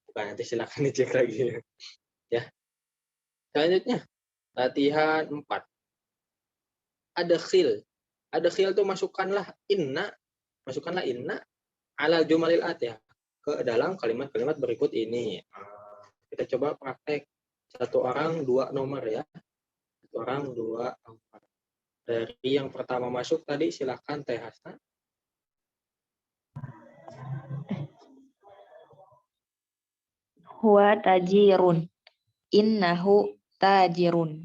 Bukan, nanti silakan dicek lagi. Ya. Selanjutnya, latihan 4. Adkhil itu masukkanlah inna ala jumalil atiyah ke dalam kalimat-kalimat berikut ini. Kita coba praktek. 1 orang 2 nomor ya. 1 orang 2 nomor. Dari yang pertama masuk tadi silakan Teh Hasna. Huwa tajirun. Innahu tajirun.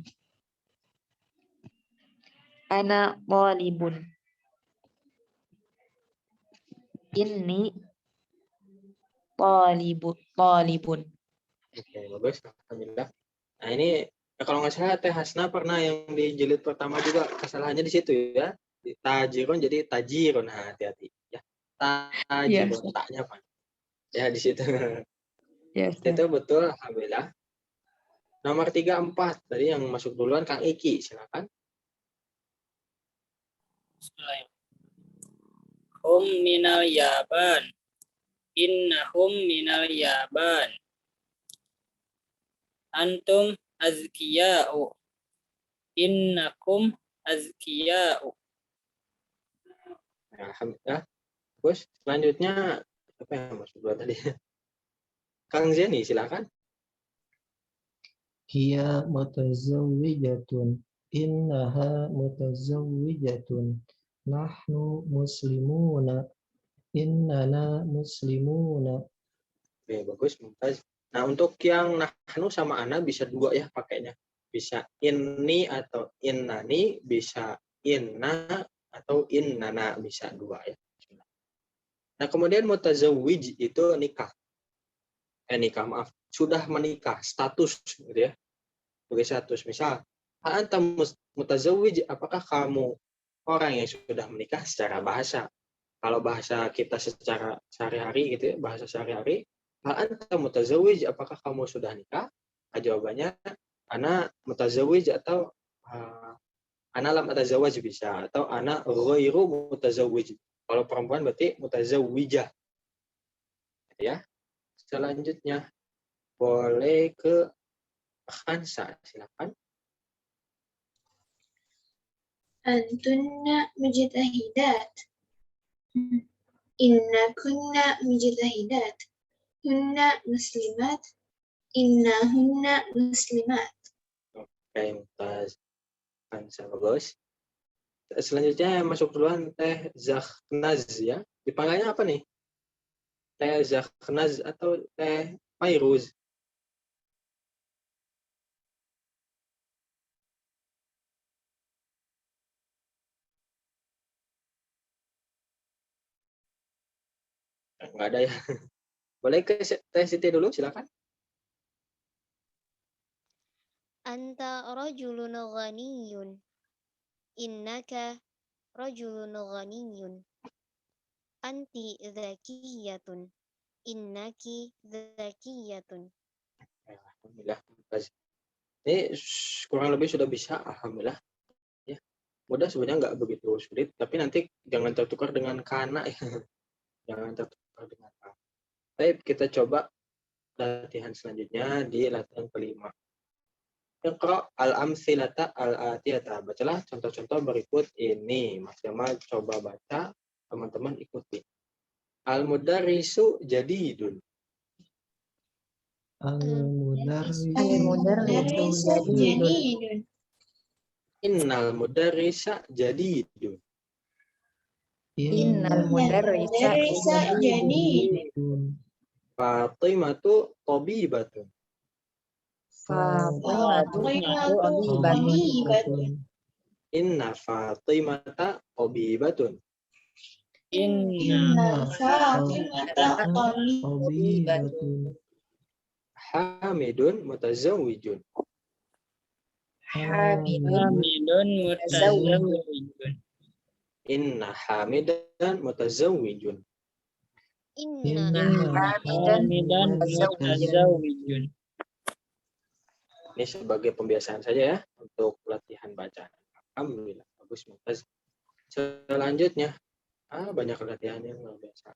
Ana talibun. Inni talibun. Oke, bagus. Alhamdulillah. Nah, ini kalau nggak salah Teh Hasna pernah yang di jilid pertama juga kesalahannya di situ ya. Di tajirun jadi tajirun. Nah, hati-hati ya. Tajirun, Yes. taknya apa? Ya di situ. Yes. Itu betul, alhamdulillah. Nomor 3, 4 tadi yang masuk duluan Kang Iki, silakan. Hum minal Yaban. Innahum minal Yaban. Antum azkiya'u. Innakum azkiya'u. Nah, alhamdulillah. Terus selanjutnya apa yang masuk duluan tadi? Kang Zeni, silakan. Hiya mutazawwijatun. Innaha mutazawwijatun. Nahnu muslimuna. Innana muslimuna. Oke, bagus, mumtaz. Nah, untuk yang nahnu sama ana bisa 2 ya pakainya. bisa inni atau innani, bisa inna atau innana, bisa dua ya. Nah, kemudian mutazawwij itu nikah. Nikah, maaf, sudah menikah, status gitu ya. Sebagai status. Misal, anta mutazawwij, apakah kamu orang yang sudah menikah secara bahasa? Kalau bahasa kita secara sehari-hari gitu ya, bahasa sehari-hari, anta mutazawwij, apakah kamu sudah nikah? Jawabannya ana mutazawwij atau ana lam atazawwaj bisa, atau ana ghairu mutazawwij. Kalau perempuan berarti mutazawwijah. Ya. Selanjutnya boleh ke Khansa, silakan. Antunna mujtahidat. Inna kunna mujtahidat. Hunna muslimat. Inna hunna muslimat. Oke, mumtaz. Khansa, bagus. Selanjutnya yang masuk duluan Teh Zakhnaz ya. Dipanggilnya apa nih? Teh Zakhnaz atau Teh Fairuz? Enggak ada ya. Boleh ke Teh Siti dulu, silakan. Anta rajulun ghaniyun. Innaka rajulun ghaniyun. Anti dzakiyatun. Innaki dzakiyatun. Alhamdulillah. Ini kurang lebih sudah bisa, alhamdulillah. Ya. Mudah sebenarnya, nggak begitu sulit, tapi nanti jangan tertukar dengan kana ya. Jangan tertukar dengan kana. Baik, kita coba latihan selanjutnya di latihan kelima. Iqra al-amthilata al-atiyata. Bacalah contoh-contoh berikut ini. Mas Jamal coba baca, teman-teman ikuti. Al-mudarrisu jadidun. Al-mudarrisu Al-mudarrisu jadidun. Innal mudarrisa jadidun. Innal mudarrisa jadidun. Fatimatu tabibatun. Fatimatu Fatimatu tabibatun. Inna Fatimata tabibatun. Inna Fatimata tabibatun. Hamidun mutazawwijun. Hamidun mutazawwijun. Inna Hamidan mutazawwijun. Inna Hamidan mutazawwijun. Ini sebagai pembiasaan saja ya untuk latihan bacaan. Alhamdulillah, bagus, mumtaz. Selanjutnya, banyak latihan yang luar biasa.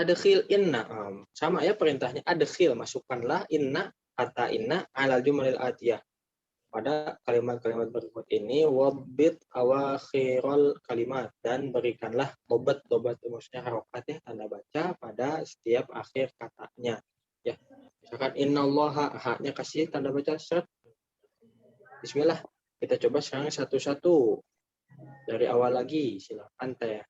Adkhil inna, sama ya perintahnya. Adkhil, masukkanlah inna, kata inna alal jumlil atiyah. Pada kalimat-kalimat berikut ini, wabbit awakhirul kalimat, dan berikanlah dobat maksudnya harokat ya, tanda baca pada setiap akhir katanya. Ya, misalkan innallaha, haknya kasih tanda baca seret. Bismillah, kita coba sekarang satu-satu dari awal lagi. Silakan Teh.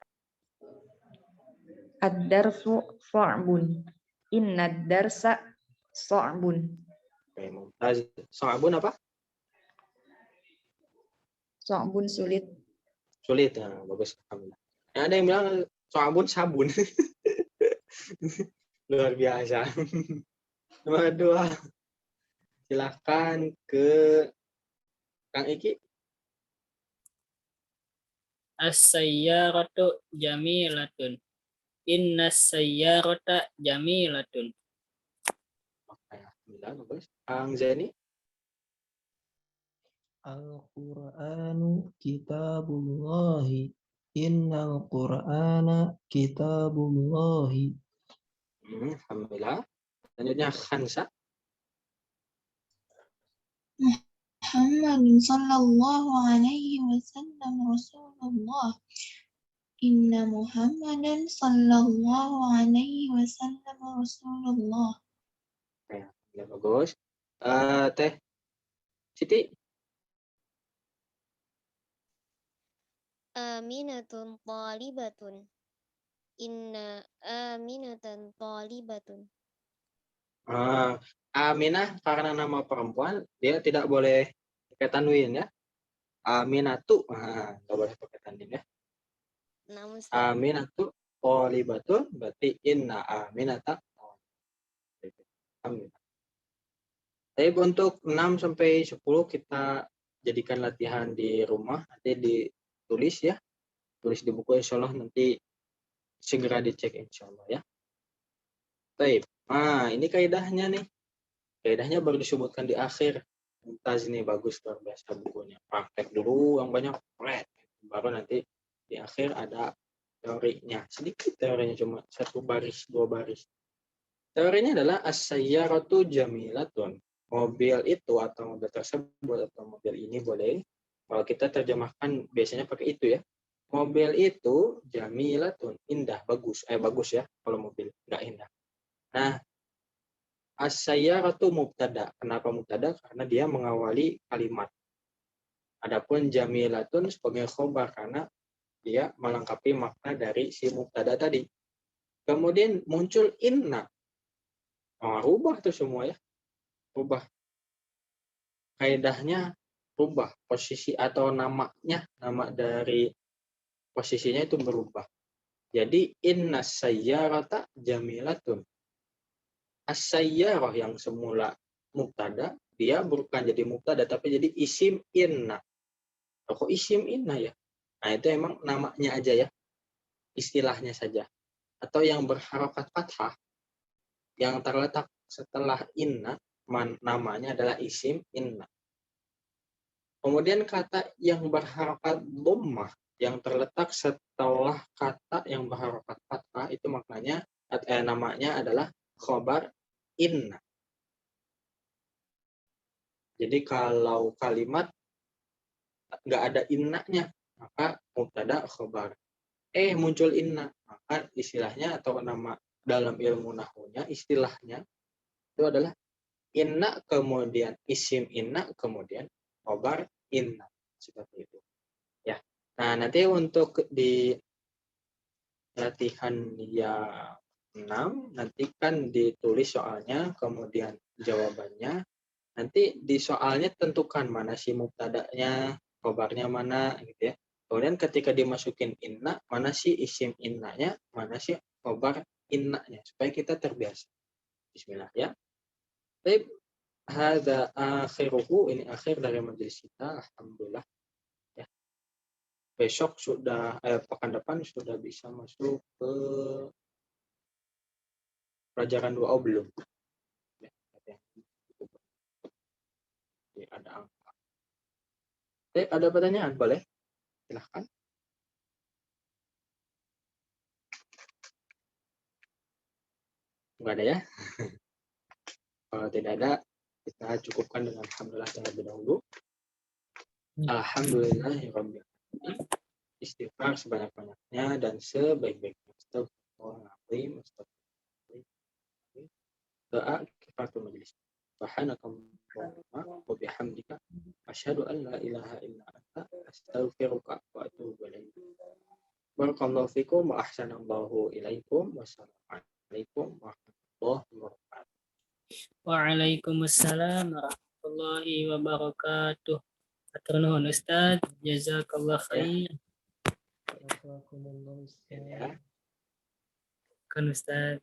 Ad-darsu sa'bun. Innad darsa sa'bun. Oke, mumtaz. Sa'bun apa? Sa'bun sulit. Sulit ya, bagus. Alhamdulillah. Nah, ada yang bilang sa'bun sabun. Luar biasa. Nomor 2. Silakan ke Kang Iki. As-sayyaratu jamilatun. Inna sayyarata jamilatun. Oke, alhamdulillah, bagus. Kang Zeni. Al-Qur'anu kitabullahi. Innal Qur'ana kitabullahi. Alhamdulillah. Selanjutnya Khansa. Muhammadun sallallahu alaihi wasallam Rasulullah. Inna Muhammadan sallallahu alaihi wasallam Rasulullah. Oke, alhamdulillah, bagus. Teh Siti. aminatun talibatun. Inna aminatan talibatun. Aminah karena nama perempuan dia tidak boleh pakai tanwin ya. Aminatu, nggak boleh pakai tanwin ya. Namun Ustaz. Aminatu thalibatun, berarti inna aminata. Amin. Tapi untuk 6 sampai 10 kita jadikan latihan di rumah, nanti ditulis ya. Tulis di buku, insya Allah nanti segera dicek insya Allah ya. Baik. Ini kaidahnya nih. Kaidahnya baru disebutkan di akhir. Mumtaz ini bagus, luar biasa bukunya. Praktek dulu yang banyak, baru nanti di akhir ada teorinya. Sedikit teorinya, cuma 1 baris, 2 baris. Teorinya adalah as-sayyaratu jamilatun. Mobil itu atau mobil tersebut atau mobil ini boleh. Kalau kita terjemahkan biasanya pakai itu ya. Mobil itu jamilatun, indah, bagus. Bagus ya kalau mobil, nggak indah. Nah, as-sayyaratu mubtada. Kenapa mubtada? Karena dia mengawali kalimat. Adapun jamilatun sebagai khobar karena dia melengkapi makna dari si mubtada tadi. Kemudian muncul inna. Rubah tuh semua ya. Rubah. Kaidahnya rubah. Posisi atau namanya, nama dari posisinya itu berubah. Jadi inna sayyarata jamilatun. As-sayyarah yang semula mubtada, dia bukan jadi mubtada tapi jadi isim inna. Kok isim inna ya? Nah, itu emang namanya aja ya. Istilahnya saja. Atau yang berharokat fathah yang terletak setelah inna, namanya adalah isim inna. Kemudian kata yang berharokat dhammah yang terletak setelah kata yang berharokat fathah itu maknanya namanya adalah khobar inna. Jadi kalau kalimat nggak ada innanya, maka mubtada khobar. Muncul inna, maka istilahnya atau nama dalam ilmu nahwunya istilahnya itu adalah inna kemudian isim inna kemudian khobar inna, seperti itu ya. Nah, nanti untuk di latihan yang 6 nanti kan ditulis soalnya kemudian jawabannya. Nanti di soalnya tentukan mana si mubtadanya, khobarnya mana gitu ya. Kemudian ketika dimasukin inna, mana si isim innanya, mana si khobar innanya, supaya kita terbiasa. Bismillah ya. Baik, hadza akhiruhu, ini akhir dari majelis kita, alhamdulillah ya. Besok sudah pekan depan sudah bisa masuk ke pelajaran 2 belum? Ya, ada angka. Ada pertanyaan boleh? Silahkan. Enggak ada ya? Kalau tidak ada, kita cukupkan dengan alhamdulillah terlebih dahulu. Alhamdulillahirabbil alamin. Istighfar sebanyak-banyaknya dan sebaik-baiknya. Astagfirullahaladzim. Doa kifaratul majelis. Subhanakallahumma wa bihamdika asyhadu an la ilaha illa anta astaghfiruka wa atubu ilaik. Barakallahu fikum wa ahsanallahu ilaikum. Wassalamualaikum warahmatullahi wabarakatuh. Waalaikumsalam warahmatullahi wabarakatuh. Atur nuhun Ustaz, jazakallah khair. Jazakumullah Ustaz. Kan Ustaz.